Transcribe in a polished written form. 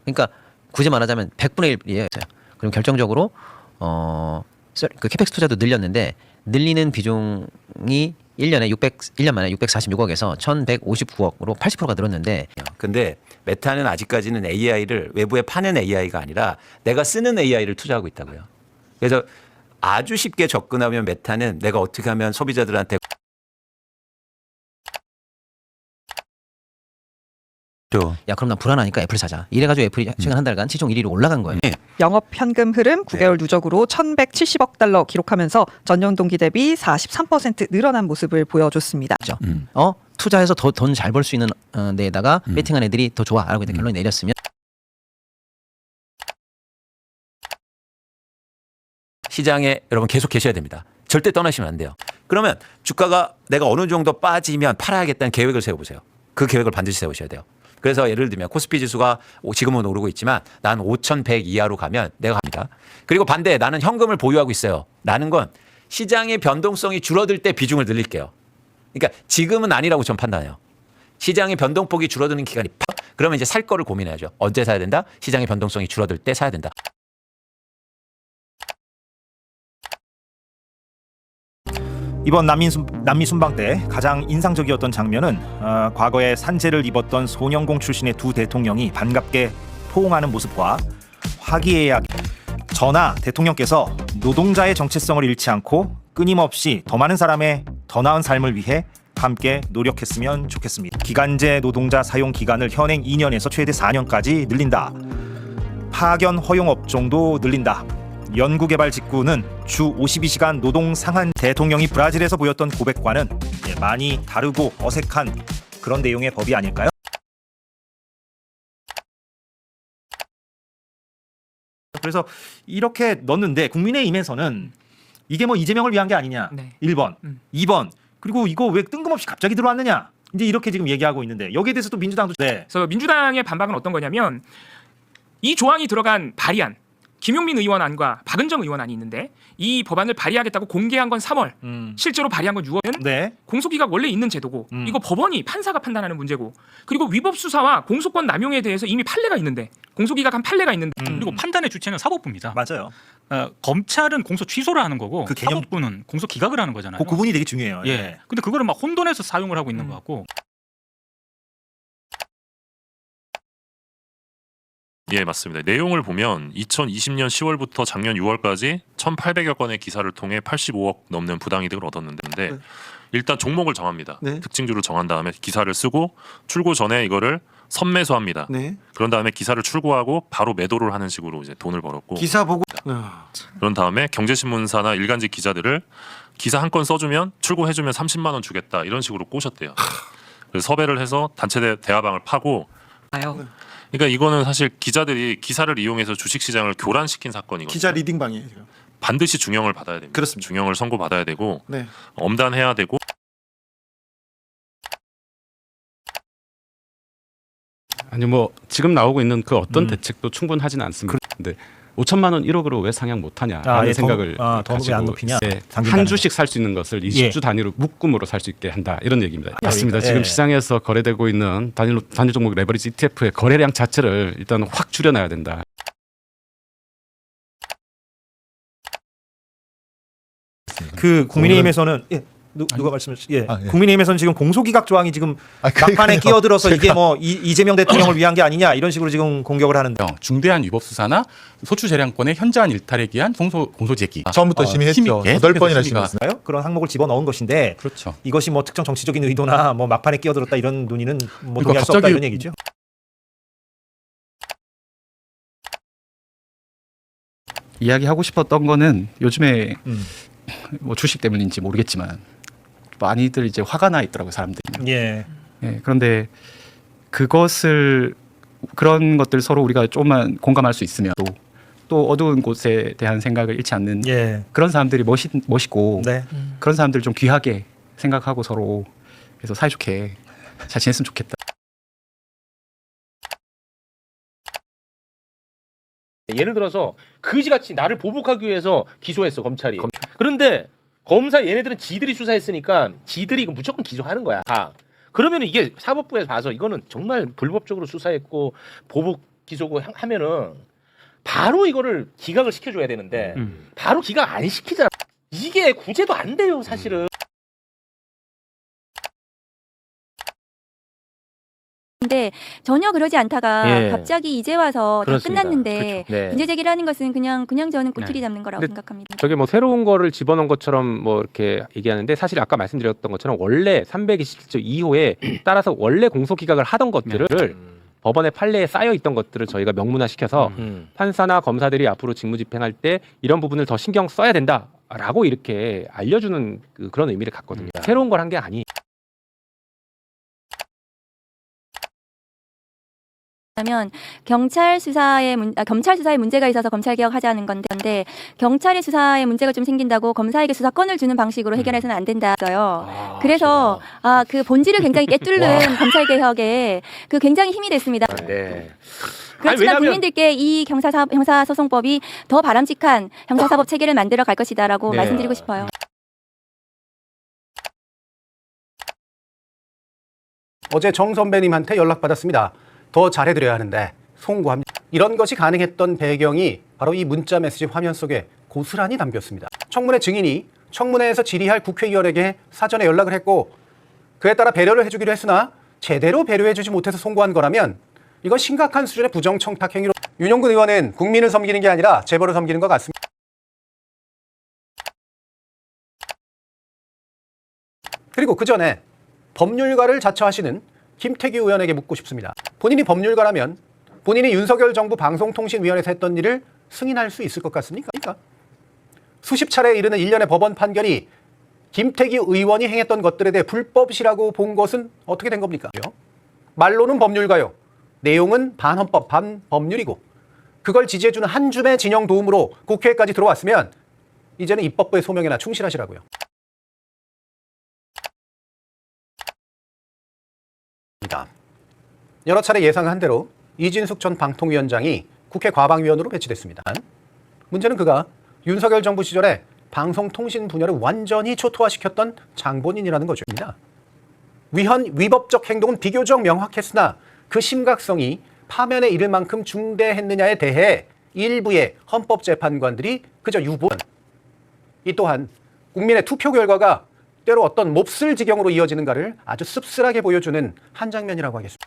그러니까 굳이 말하자면 100분의 1이에요. 그럼 결정적으로 그 캐펙스 투자도 늘렸는데 늘리는 비중이 1년 만에 646억에서 1159억으로 80%가 늘었는데 근데 메타는 아직까지는 AI를 외부에 파는 AI가 아니라 내가 쓰는 AI를 투자하고 있다고요. 그래서 아주 쉽게 접근하면 메타는 내가 어떻게 하면 소비자들한테 야 그럼 난 불안하니까 애플 사자. 이래가지고 애플이 최근 한 달간 시총 1위로 올라간 거예요. 영업 현금 흐름 9개월 누적으로 1,170억 달러 기록하면서 전년 동기 대비 43% 늘어난 모습을 보여줬습니다. 그죠? 투자해서 더 돈 잘 벌 수 있는 데에다가 베팅한 애들이 더 좋아라고 일단 결론이 내렸으면 시장에 여러분 계속 계셔야 됩니다. 절대 떠나시면 안 돼요. 그러면 주가가 내가 어느 정도 빠지면 팔아야겠다는 계획을 세워보세요. 그 계획을 반드시 세우셔야 돼요. 그래서 예를 들면 코스피 지수가 지금은 오르고 있지만 난 5,100 이하로 가면 내가 갑니다. 그리고 반대 나는 현금을 보유하고 있어요. 라는 건 시장의 변동성이 줄어들 때 비중을 늘릴게요. 그러니까 지금은 아니라고 전 판단해요. 시장의 변동폭이 줄어드는 기간이 그러면 이제 살 거를 고민해야죠. 언제 사야 된다? 시장의 변동성이 줄어들 때 사야 된다. 이번 남미 순방 때 가장 인상적이었던 장면은 과거에 산재를 입었던 소년공 출신의 두 대통령이 반갑게 포옹하는 모습과 화기애애하게 전하 대통령께서 노동자의 정체성을 잃지 않고 끊임없이 더 많은 사람의 더 나은 삶을 위해 함께 노력했으면 좋겠습니다. 기간제 노동자 사용 기간을 현행 2년에서 최대 4년까지 늘린다. 파견 허용 업종도 늘린다. 연구개발 직구는 주 52시간 노동 상한. 대통령이 브라질에서 보였던 고백과는 많이 다르고 어색한 그런 내용의 법이 아닐까요? 그래서 이렇게 넣었는데 국민의힘에서는 이게 뭐 이재명을 위한 게 아니냐. 네. 1번, 2번. 그리고 이거 왜 뜬금없이 갑자기 들어왔느냐. 이제 이렇게 지금 얘기하고 있는데 여기에 대해서 또 민주당도 그래서 민주당의 반박은 어떤 거냐면 이 조항이 들어간 발의안 김용민 의원 안과 박은정 의원 안이 있는데 이 법안을 발의하겠다고 공개한 건 3월 실제로 발의한 건 6월은 네. 공소기각 원래 있는 제도고 이거 법원이 판사가 판단하는 문제고 그리고 위법 수사와 공소권 남용에 대해서 이미 판례가 있는데 공소기각 한 판례가 있는데 그리고 판단의 주체는 사법부입니다. 맞아요. 검찰은 공소 취소를 하는 거고 그 개념- 사법부는 공소 기각을 하는 거잖아요. 그 구분이 되게 중요해요. 예. 근데 그거를 막 혼돈해서 사용을 하고 있는 것 같고. 예, 맞습니다. 내용을 보면 2020년 10월부터 작년 6월까지 1,800여 건의 기사를 통해 85억 넘는 부당이득을 얻었는데 일단 종목을 정합니다. 특징주를 정한 다음에 기사를 쓰고 출고 전에 이거를 선매수합니다. 그런 다음에 기사를 출고하고 바로 매도를 하는 식으로 이제 돈을 벌었고 기사 보고 그런 다음에 경제신문사나 일간지 기자들을 기사 한 건 써주면 출고해주면 30만 원 주겠다 이런 식으로 꼬셨대요. 그래서 섭외를 해서 단체 대화방을 파고 그러니까 이거는 사실 기자들이 기사를 이용해서 주식시장을 교란시킨 사건이거든요. 기자 리딩방이에요. 지금. 반드시 중형을 받아야 됩니다. 그렇습니다. 중형을 선고받아야 되고 네. 엄단해야 되고 아니 뭐 지금 나오고 있는 그 어떤 대책도 충분하지는 않습니다. 근데 5천만 원 1억으로 왜 상향 못하냐라는 생각을 더 가지고 안 높이냐? 한 주씩 살 수 있는 것을 20주 단위로 묶음으로 살 수 있게 한다 이런 얘기입니다. 맞습니다. 지금 시장에서 거래되고 있는 단일 종목 레버리지 ETF의 거래량 자체를 일단 확 줄여놔야 된다. 그 국민의힘에서는 누가 말씀하셨죠? 국민의힘에서는 지금 공소기각 조항이 지금 막판에 끼어들어서 이게 뭐 이재명 대통령을 위한 게 아니냐 이런 식으로 지금 공격을 하는데 중대한 위법 수사나 소추 재량권의 현저한 일탈에 기한 공소 제기. 처음부터 심의했죠. 8번이나 심의했어요. 그런 항목을 집어넣은 것인데 그렇죠. 이것이 뭐 특정 정치적인 의도나 뭐 막판에 끼어들었다 이런 논의는 뭐 그러니까 동의할 수 없다 이런 얘기죠. 이야기하고 싶었던 거는 요즘에 뭐 주식 때문인지 모르겠지만 많이들 이제 화가 나 있더라고요, 사람들이. 예. 그런데 그런 것들 서로 우리가 조금만 공감할 수 있으면 또 어두운 곳에 대한 생각을 잃지 않는 그런 사람들이 멋있고 그런 사람들 좀 귀하게 생각하고 서로 그래서 사이좋게 잘 지냈으면 좋겠다. 예를 들어서 그지같이 나를 보복하기 위해서 기소했어 검찰이. 그런데 검사 얘네들은 지들이 수사했으니까 지들이 이거 무조건 기소하는 거야. 그러면 이게 사법부에서 봐서 이거는 정말 불법적으로 수사했고 보복 기소고 하면은 바로 이거를 기각을 시켜줘야 되는데 바로 기각 안 시키잖아. 이게 구제도 안 돼요, 사실은. 근데 전혀 그러지 않다가 예. 갑자기 이제 와서 그렇습니다. 다 끝났는데 그렇죠. 네. 문제 제기를 하는 것은 그냥 저는 꼬투리 잡는 거라고 생각합니다. 저게 뭐 새로운 거를 집어넣은 것처럼 뭐 이렇게 얘기하는데 사실 아까 말씀드렸던 것처럼 원래 327조 2호에 따라서 원래 공소 기각을 하던 것들을 법원의 판례에 쌓여 있던 것들을 저희가 명문화시켜서 판사나 검사들이 앞으로 직무 집행할 때 이런 부분을 더 신경 써야 된다라고 이렇게 알려주는 그런 의미를 갖거든요. 새로운 걸 한 게 아니에요. 하면 경찰 수사에 문제가 있어서 검찰 개혁하자는 건데 경찰의 수사에 문제가 좀 생긴다고 검사에게 수사권을 주는 방식으로 해결해서는 안 된다고요. 그래서 그 본질을 굉장히 꿰뚫는 검찰 개혁에 그 굉장히 힘이 됐습니다. 네. 그렇지만 국민들께 이 형사소송법이 더 바람직한 형사사법 체계를 만들어 갈 것이다라고 말씀드리고 싶어요. 어제 정 선배님한테 연락받았습니다. 더 잘해드려야 하는데 송구합니다. 이런 것이 가능했던 배경이 바로 이 문자 메시지 화면 속에 고스란히 담겼습니다. 청문회 증인이 청문회에서 질의할 국회의원에게 사전에 연락을 했고 그에 따라 배려를 해주기로 했으나 제대로 배려해주지 못해서 송구한 거라면 이건 심각한 수준의 부정청탁 행위로 윤영근 의원은 국민을 섬기는 게 아니라 재벌을 섬기는 것 같습니다. 그리고 그 전에 법률가를 자처하시는 김태규 의원에게 묻고 싶습니다. 본인이 법률가라면 본인이 윤석열 정부 방송통신위원회에서 했던 일을 승인할 수 있을 것 같습니까? 수십 차례에 이르는 일련의 법원 판결이 김태규 의원이 행했던 것들에 대해 불법이라고 본 것은 어떻게 된 겁니까? 말로는 법률가요. 내용은 반헌법, 반법률이고 그걸 지지해주는 한 줌의 진영 도움으로 국회까지 들어왔으면 이제는 입법부의 소명에나 충실하시라고요. 여러 차례 예상한 대로 이진숙 전 방통위원장이 국회 과방위원으로 배치됐습니다. 문제는 그가 윤석열 정부 시절에 방송통신 분야를 완전히 초토화시켰던 장본인이라는 거죠. 위법적 행동은 비교적 명확했으나 그 심각성이 파면에 이를 만큼 중대했느냐에 대해 일부의 헌법재판관들이 그저 유보한. 이 또한 국민의 투표 결과가 때로 어떤 몹쓸 지경으로 이어지는가를 아주 씁쓸하게 보여주는 한 장면이라고 하겠습니다.